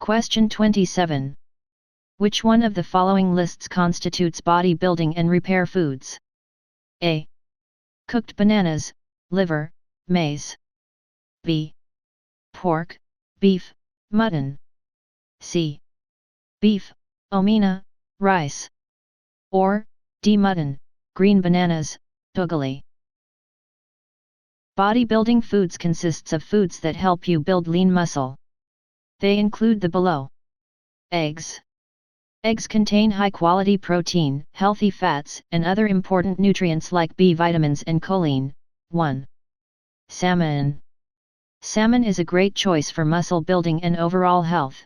Question 27. Which one of the following lists constitutes bodybuilding and repair foods? A. Cooked bananas, liver, maize. B. Pork, beef, mutton. C. Beef, omena, rice. Or D. Mutton, green bananas, ugali. Bodybuilding foods consists of foods that help you build lean muscle. They include the below. Eggs. Eggs contain high-quality protein, healthy fats, and other important nutrients like B vitamins and choline. 1. Salmon. Salmon is a great choice for muscle building and overall health.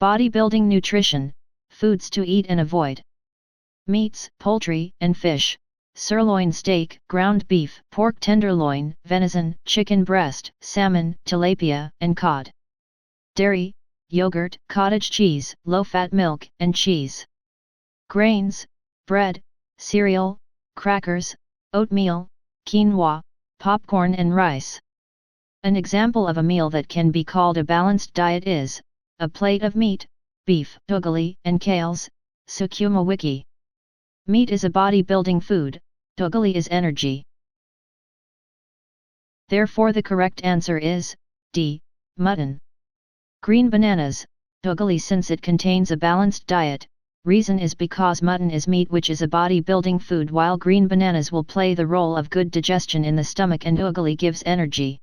Bodybuilding nutrition, foods to eat and avoid. Meats, poultry, and fish. Sirloin steak, ground beef, pork tenderloin, venison, chicken breast, salmon, tilapia, and cod. Dairy, yogurt, cottage cheese, low-fat milk, and cheese. Grains, bread, cereal, crackers, oatmeal, quinoa, popcorn and rice. An example of a meal that can be called a balanced diet is a plate of meat, beef, ugali, and kales, sukuma wiki. Meat is a bodybuilding food, ugali is energy. Therefore the correct answer is D. Mutton. Green bananas, ugali, since it contains a balanced diet. Reason is because mutton is meat which is a bodybuilding food, while green bananas will play the role of good digestion in the stomach and ugali gives energy.